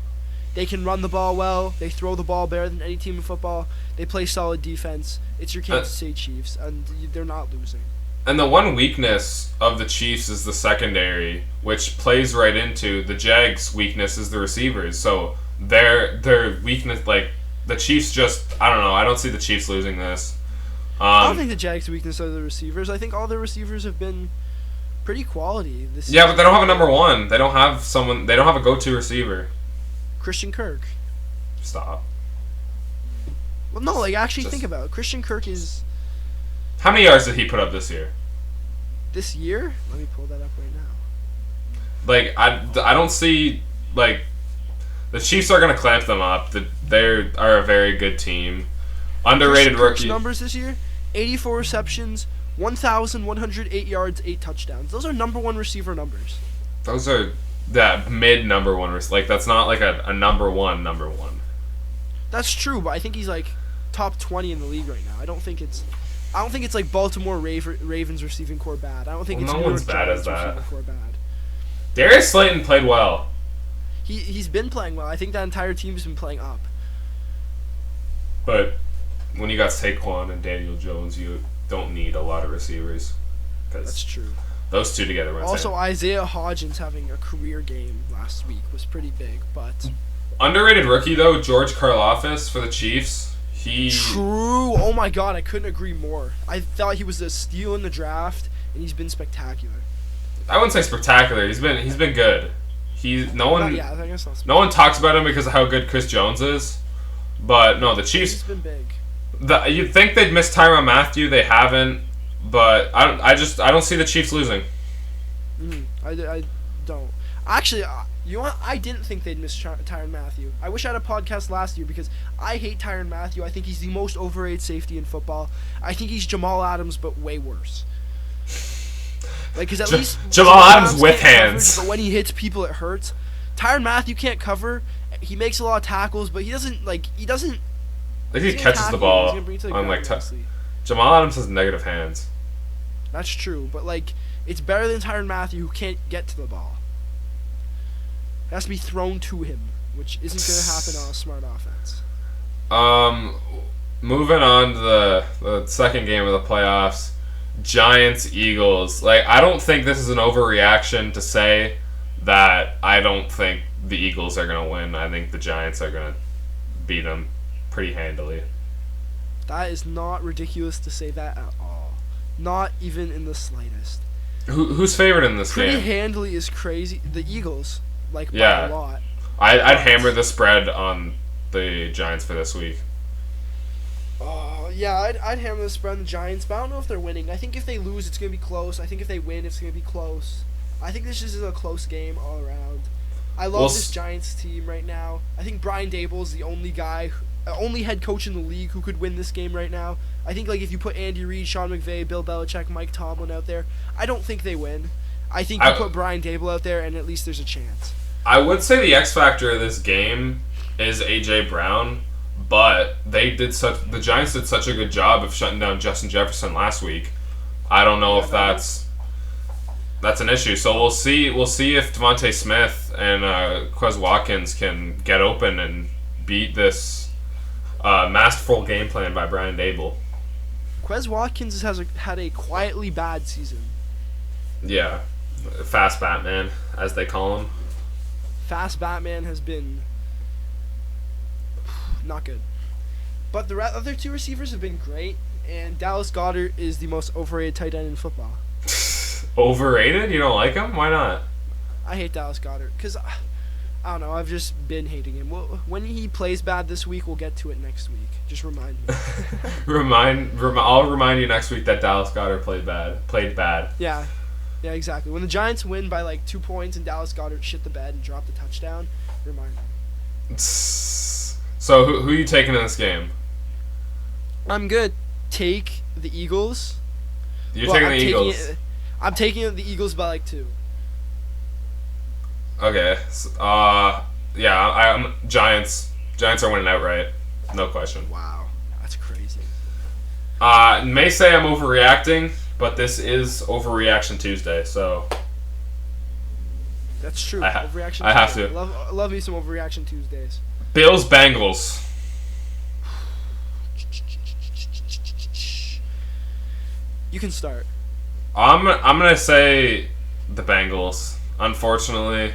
They can run the ball well. They throw the ball better than any team in football. They play solid defense. It's your Kansas City Chiefs, and they're not losing. And the one weakness of the Chiefs is the secondary, which plays right into the Jags' weakness is the receivers. So their weakness, like the Chiefs, just I don't know. I don't see the Chiefs losing this. I don't think the Jags' weakness are the receivers. I think all their receivers have been pretty quality this season. Yeah, but they don't have a number one. They don't have someone. They don't have a go-to receiver. Christian Kirk. Stop. Well, no, like actually think about it. Christian Kirk is. How many yards did he put up this year? This year? Let me pull that up right now. Like I don't see like the Chiefs are gonna clamp them up. They are a very good team. Underrated rookie. Numbers this year: 84 receptions, 1,108 yards, 8 touchdowns. Those are number one receiver numbers. Those are that mid number one. Like that's not like a number one. That's true, but I think he's like top 20 in the league right now. I don't think it's like Baltimore Ravens receiving core bad. I don't think it's no one's bad as that. Receiving core bad. Darius Slayton played well. He's been playing well. I think that entire team's been playing up. But when you got Saquon and Daniel Jones, you don't need a lot of receivers. That's true. Those two together were insane. Also, Isaiah Hodgins having a career game last week was pretty big, but... Underrated rookie, though, George Karlaftis for the Chiefs. True! Oh my god, I couldn't agree more. I thought he was a steal in the draft, and he's been spectacular. I wouldn't say spectacular. He's been good. No one talks about him because of how good Chris Jones is. But, no, the Chiefs... He's been big. You'd think they'd miss Tyrann Mathieu. They haven't. But I don't see the Chiefs losing. I don't. Actually, you know what? I didn't think they'd miss Tyrann Mathieu. I wish I had a podcast last year because I hate Tyrann Mathieu. I think he's the most overrated safety in football. I think he's Jamal Adams, but way worse. Like, because at least Jamal Adams with hands. But when he hits people, it hurts. Tyrann Mathieu can't cover. He makes a lot of tackles, but he doesn't. I think he catches the ball on like Jamal Adams has negative hands. That's true, but like it's better than Tyrann Mathieu, who can't get to the ball. It has to be thrown to him, which isn't going to happen on a smart offense. Moving on to the second game of the playoffs, Giants Eagles. Like, I don't think this is an overreaction to say that I don't think the Eagles are going to win. I think the Giants are going to beat them pretty handily. That is not ridiculous to say that at all. Not even in the slightest. Who's favored in this game? Pretty handily is crazy. The Eagles, like, by a lot. I'd hammer the spread on the Giants for this week. Yeah, I'd hammer the spread on the Giants, but I don't know if they're winning. I think if they lose, it's going to be close. I think if they win, it's going to be close. I think this is a close game all around. I love this Giants team right now. I think Brian Daboll is the only guy, only head coach in the league who could win this game right now. I think like if you put Andy Reid, Sean McVay, Bill Belichick, Mike Tomlin out there, I don't think they win. I think you put Brian Daboll out there, and at least there's a chance. I would say the X factor of this game is A.J. Brown, but the Giants did such a good job of shutting down Justin Jefferson last week. I don't know if that's an issue. So we'll see if Devontae Smith and Quez Watkins can get open and beat this masterful game plan by Brian Daboll. Quez Watkins has had a quietly bad season. Yeah, Fast Batman, as they call him. Fast Batman has been not good. But the other two receivers have been great, and Dallas Goedert is the most overrated tight end in football. Overrated? You don't like him? Why not? I hate Dallas Goedert because, I don't know, I've just been hating him. When he plays bad this week, we'll get to it next week. Just remind me. I'll remind you next week that Dallas Goedert played bad. Yeah, exactly. When the Giants win by like 2 points and Dallas Goedert shit the bed and dropped the touchdown, remind me. So who are you taking in this game? I'm gonna take the Eagles. You're taking the Eagles. I'm taking the Eagles by like 2. Okay. I'm Giants. Giants are winning outright. No question. Wow, that's crazy. May say I'm overreacting, but this is Overreaction Tuesday, so. That's true. Overreaction. I have to. Love me some Overreaction Tuesdays. Bills Bengals. You can start. I'm gonna say the Bengals. Unfortunately,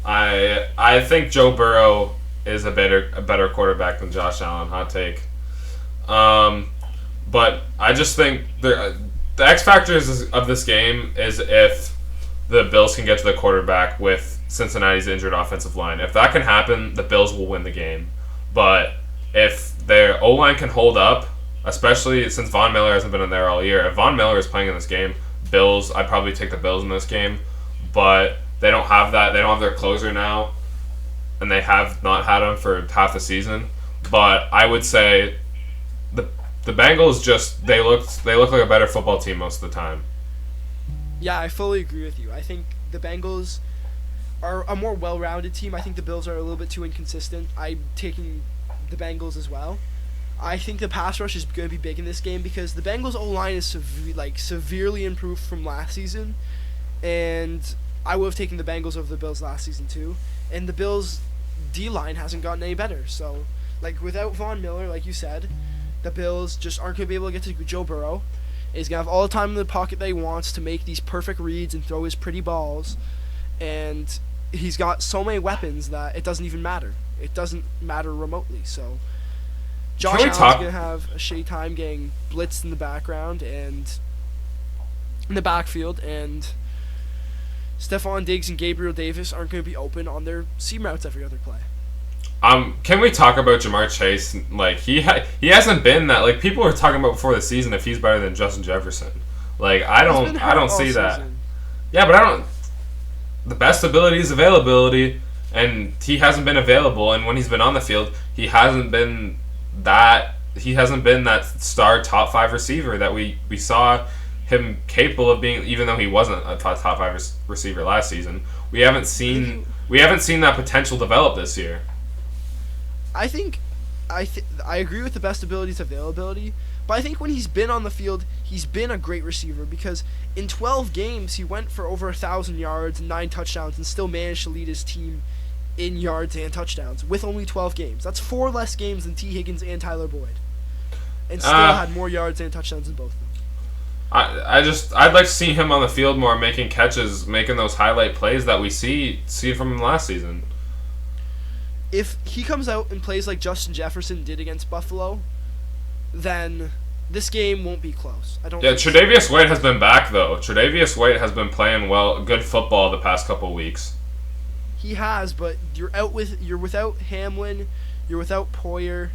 I think Joe Burrow is a better quarterback than Josh Allen. Hot take. But I just think the X factor of this game is if the Bills can get to the quarterback with Cincinnati's injured offensive line. If that can happen, the Bills will win the game. But if their O-line can hold up, especially since Von Miller hasn't been in there all year, if Von Miller is playing in this game, I'd probably take the Bills in this game. But they don't have that. They don't have their closer now, and they have not had him for half the season. But I would say the Bengals they look like a better football team most of the time. Yeah, I fully agree with you. I think the Bengals are a more well-rounded team. I think the Bills are a little bit too inconsistent. I'm taking the Bengals as well. I think the pass rush is going to be big in this game because the Bengals O-line is severely improved from last season, and I would have taken the Bengals over the Bills last season too. And the Bills' D-line hasn't gotten any better. So, without Von Miller, like you said, the Bills just aren't going to be able to get to Joe Burrow. He's going to have all the time in the pocket that he wants to make these perfect reads and throw his pretty balls. And he's got so many weapons that it doesn't even matter. It doesn't matter remotely. So Josh Allen's going to have a shitty time getting blitzed in the background and in the backfield, and Stephon Diggs and Gabriel Davis aren't going to be open on their seam routes every other play. Can we talk about Jamar Chase? He hasn't been that. People were talking about before the season if he's better than Justin Jefferson. I don't see that. Yeah, but I don't. the best ability is availability, and he hasn't been available. And when he's been on the field, he hasn't been that star top 5 receiver that we saw him capable of being. Even though he wasn't a top 5 receiver last season, we haven't seen that potential develop this year. I agree with the best abilities availability, but I think when he's been on the field, he's been a great receiver because in 12 games he went for over 1,000 yards and 9 touchdowns and still managed to lead his team in yards and touchdowns with only 12 games. That's 4 less games than T. Higgins and Tyler Boyd, and still had more yards and touchdowns than both of them. I'd like to see him on the field more, making catches, making those highlight plays that we see from him last season. If he comes out and plays like Justin Jefferson did against Buffalo, then this game won't be close. Tre'Davious White has been back though. Tre'Davious White has been playing good football the past couple of weeks. He has, but you're without Hamlin, you're without Poyer.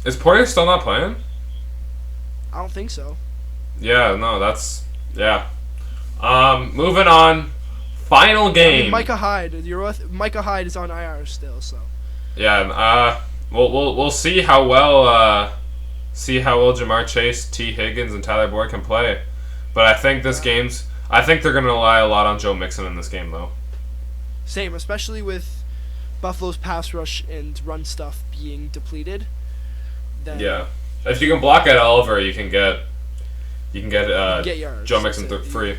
Is Poyer still not playing? I don't think so. Yeah, no, moving on. Final game. I mean, Micah Hyde is on IR still, so. Yeah, we'll see how well Jamar Chase, T. Higgins, and Tyler Boyd can play. But I think I think they're going to rely a lot on Joe Mixon in this game, though. Same, especially with Buffalo's pass rush and run stuff being depleted. Yeah, if you can block at Oliver, you can get yards. Joe Mixon free.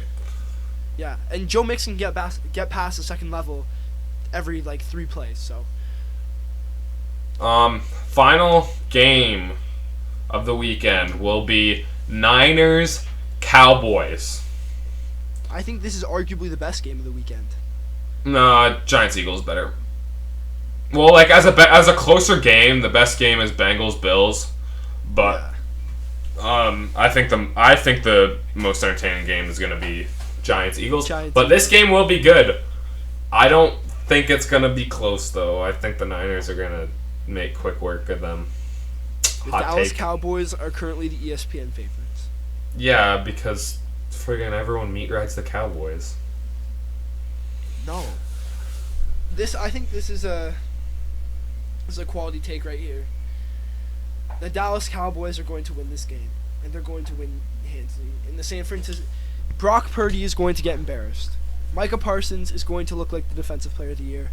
Yeah, and Joe Mixon get past the second level every 3 plays. So. Final game of the weekend will be Niners Cowboys. I think this is arguably the best game of the weekend. No, Giants Eagles better. Well, as a closer game, the best game is Bengals Bills, but I think the most entertaining game is going to be Giants Eagles. But this game will be good. I don't think it's going to be close though. I think the Niners are going to make quick work of them. The Dallas Cowboys are currently the ESPN favorites. Yeah, because friggin' everyone meat rides the Cowboys. No. I think this is a quality take right here. The Dallas Cowboys are going to win this game, and they're going to win handily. In the San Francisco, Brock Purdy is going to get embarrassed. Micah Parsons is going to look like the defensive player of the year.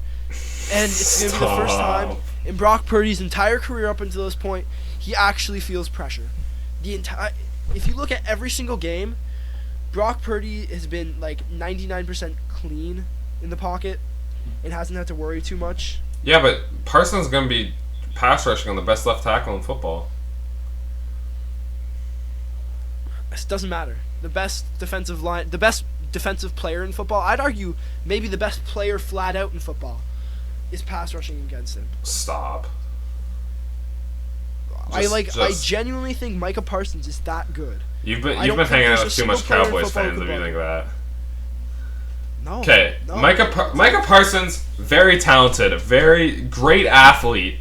And it's going to be the first time in Brock Purdy's entire career up until this point he actually feels pressure. If you look at every single game, Brock Purdy has been 99% clean in the pocket and hasn't had to worry too much. Yeah, but Parsons is going to be pass rushing on the best left tackle in football. It doesn't matter. The best defensive player in football, I'd argue maybe the best player flat out in football, is pass rushing against him. Stop. I genuinely think Micah Parsons is that good. You've been hanging out with too much Cowboys fans if you think that. No. Okay, no, Micah Parsons, very talented, very great athlete.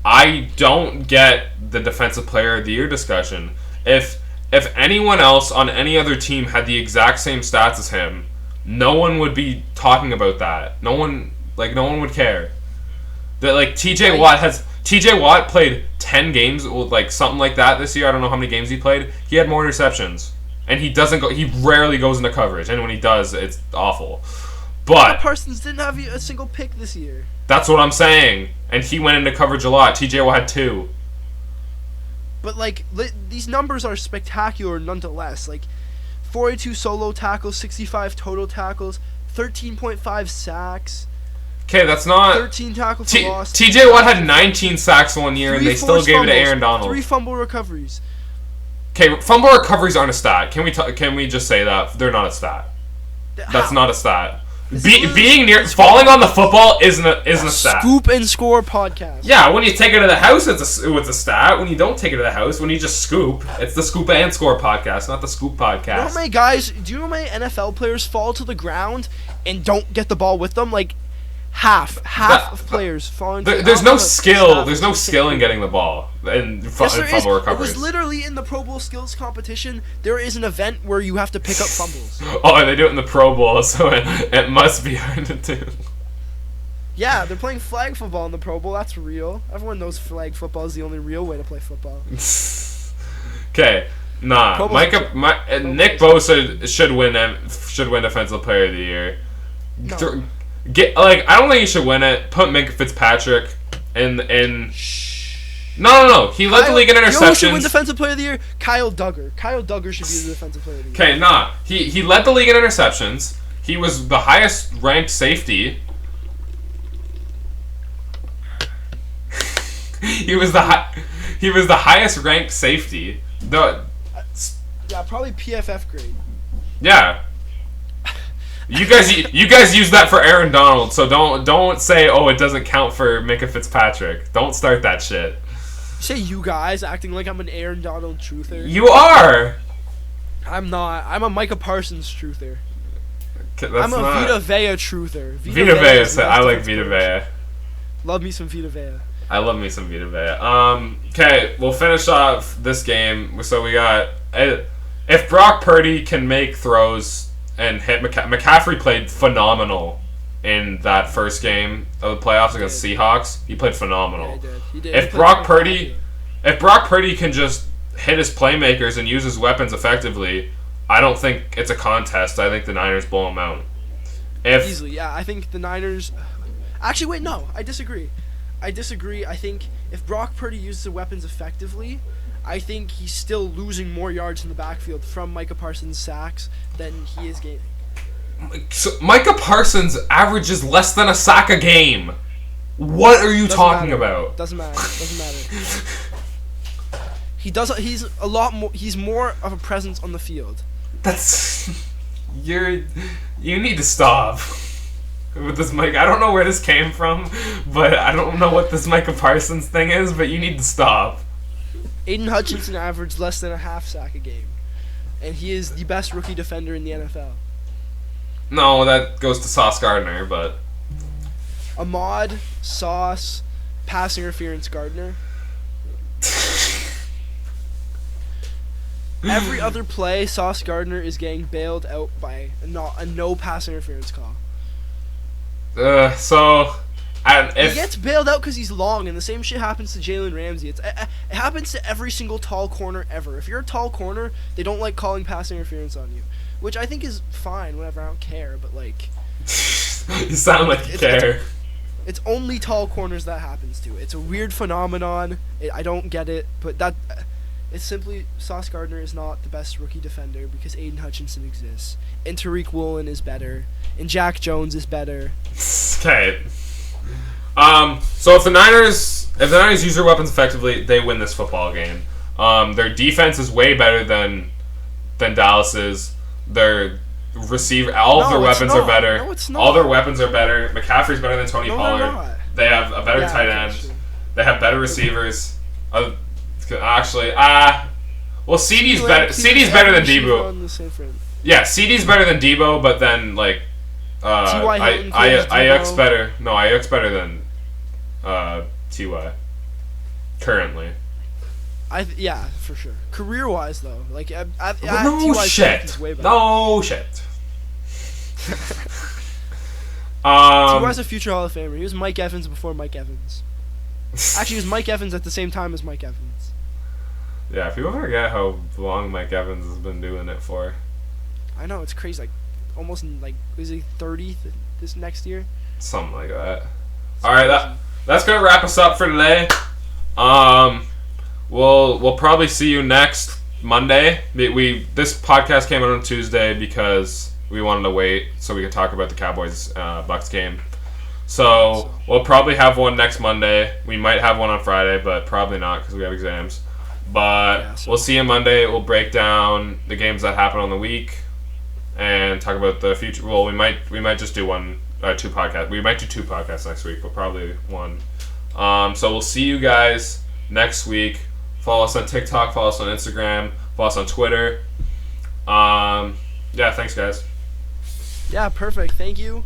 I don't get the defensive player of the year discussion. If anyone else on any other team had the exact same stats as him, no one would be talking about that. No one would care. That TJ Watt played 10 games with something like that this year. I don't know how many games he played. He had more interceptions. And he rarely goes into coverage, and when he does, it's awful. But Parsons didn't have a single pick this year. That's what I'm saying. And he went into coverage a lot. TJ Watt had 2. But these numbers are spectacular nonetheless. 42 solo tackles, 65 total tackles, 13.5 sacks. Okay, that's not 13 tackles for loss. TJ Watt had 19 sacks one year, and they still gave it to Aaron Donald. 3 fumble recoveries. Okay, fumble recoveries aren't a stat. Can we just say that they're not a stat? That's not a stat. Falling on the football isn't a stat. Scoop and Score podcast. Yeah, when you take it to the house, it's a stat. When you don't take it to the house, when you just scoop, it's the Scoop and Score podcast, not the Scoop podcast. Do you know how many NFL players fall to the ground and don't get the ball with them? Half of players fall into. There's no skill. There's no skill in getting the ball and fumble recoveries. It was literally in the Pro Bowl skills competition. There is an event where you have to pick up fumbles. Oh, and they do it in the Pro Bowl, so it must be hard to do. Yeah, they're playing flag football in the Pro Bowl. That's real. Everyone knows flag football is the only real way to play football. Okay, nah. Nick Bosa should win Defensive Player of the Year. No. I don't think he should win it. Put Minka Fitzpatrick in. No. He led the league in interceptions. You know who should win Defensive Player of the Year? Kyle Duggar. Kyle Duggar should be the Defensive Player of the Year. Okay, nah. He led the league in interceptions. He was the highest ranked safety. He was the highest ranked safety. Yeah, probably PFF grade. Yeah. You guys use that for Aaron Donald, so don't say it doesn't count for Minka Fitzpatrick. Don't start that shit. You say you guys acting like I'm an Aaron Donald truther. You are. I'm not. I'm a Micah Parsons truther. I'm a Vita Vea truther. Vita Vea. I like Vita Vea. Love me some Vita Vea. I love me some Vita Vea. Okay, we'll finish off this game. So we got if Brock Purdy can make throws and hit McCaffrey played phenomenal in that first game of the playoffs against Seahawks. He played phenomenal. Yeah, he did. If Brock Purdy can just hit his playmakers and use his weapons effectively, I don't think it's a contest. I think the Niners blow him out. Easily, yeah. I think the Niners. Actually, wait, no. I disagree. I think if Brock Purdy uses the weapons effectively, I think he's still losing more yards in the backfield from Micah Parsons' sacks than he is gaining. So Micah Parsons averages less than a sack a game. What are you talking about? Doesn't matter. He's a lot more. He's more of a presence on the field. You need to stop with this Mike. I don't know where this came from, but I don't know what this Micah Parsons thing is, but you need to stop. Aiden Hutchinson averaged less than a half sack a game, and he is the best rookie defender in the NFL. No, that goes to Sauce Gardner, but Ahmad, Sauce, pass interference Gardner. Every other play, Sauce Gardner is getting bailed out by a no pass interference call. He gets bailed out because he's long, and the same shit happens to Jalen Ramsey. It happens to every single tall corner ever. If you're a tall corner, they don't like calling pass interference on you, which I think is fine. Whatever, I don't care. But like, you sound like you care. It's only tall corners that happens to. It's a weird phenomenon. I don't get it, but it's simply Sauce Gardner is not the best rookie defender because Aiden Hutchinson exists, and Tariq Woolen is better, and Jack Jones is better. Okay. So if the Niners use their weapons effectively, they win this football game. Their defense is way better than Dallas's. Their receiver, all of their weapons are better. No, it's not. All their weapons are better. McCaffrey's better than Tony Pollard. They're not. They have a better tight end. They have better receivers. Actually, well, CD's better. CD's better than Debo. Yeah, CD's better than Debo, but then like, Ayuk's better. No, Ayuk's better than Ty. Currently. Yeah, for sure. Career-wise, though, like no shit. No shit. Ty's a future Hall of Famer. He was Mike Evans before Mike Evans. Actually, he was Mike Evans at the same time as Mike Evans. Yeah, people forget how long Mike Evans has been doing it for. I know, it's crazy. Like, almost, like, is he 30 this next year? Something like that. Alright, that's going to wrap us up for today. We'll probably see you next Monday. This podcast came out on Tuesday because we wanted to wait so we could talk about the Cowboys Bucks game. So we'll probably have one next Monday. We might have one on Friday, but probably not because we have exams. But we'll see you Monday. We'll break down the games that happen on the week and talk about the future. Well, we might just do two podcasts. We might do two podcasts next week, but probably one. So we'll see you guys next week. Follow us on TikTok. Follow us on Instagram. Follow us on Twitter. Yeah, thanks, guys. Yeah, perfect. Thank you.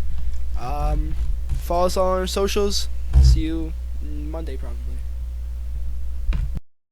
Follow us all on our socials. See you Monday probably.